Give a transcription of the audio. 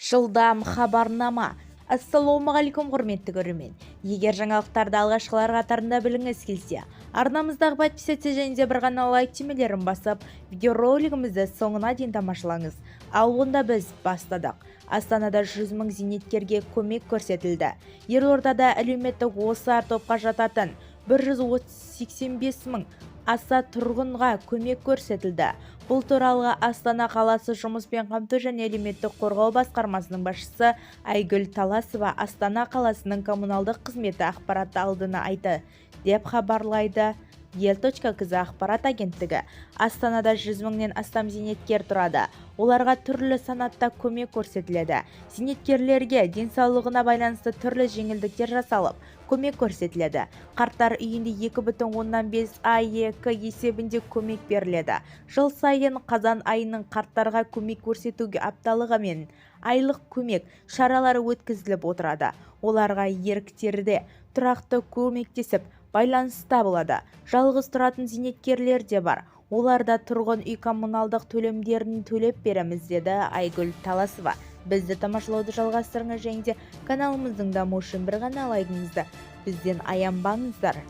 Жылдам хабарнама. Ассалаумағалейкум құрметті көрермен. Егер жаңалықтарды алғашқылар қатарында біліңіз келсе, арнамыздағы подписаться және де бір ғана лайк түймелерін басып, видеоролигімізді соңына дейін тамашалаңыз. Ал онда біз бастадық. Астанада 100 мың зейнеткерге көмек көрсетілді. Елордада әлеуметтік осал топқа жататын 185 мың аса тұрғынға көмек көрсетілді. Бұл туралы Астана қаласы жұмыспен қамту және әлеуметтік қорғау басқармасының басшысы Айгүл Таласова Астана қаласының коммуналдық қызметі ақпаратты алдына айтты, деп хабарлайды ел.кз ақпарат агенттігі. Астанада 100 мыңнан астам зейнеткер тұрады. Оларға түрлі санатта көмек көрсетіледі. Зейнеткерлерге денсаулығына байланысты түрлі жеңілдіктер жасалып, көмек көрсетіледі. Қарттар үйінде 2,5 АЕК есебінде көмек беріледі. Жыл сайын қазан айының қарттарға көмек көрсетуге апталығы мен айлық көмек шаралары өткізіліп отырады. Оларға еріктерде тұрақты көмектесіп байланыста болады. Жалғыз тұратын зейнеткерлер де бар. Оларда тұрғын үй коммуналдық төлемдерін төлеп береміз, деді Айгүл Таласова. Бізді тамашалауды жалғастырыңыз және де каналымыздың дамуы үшін бір ғана лайкыңызды бізден аянбаңыздар.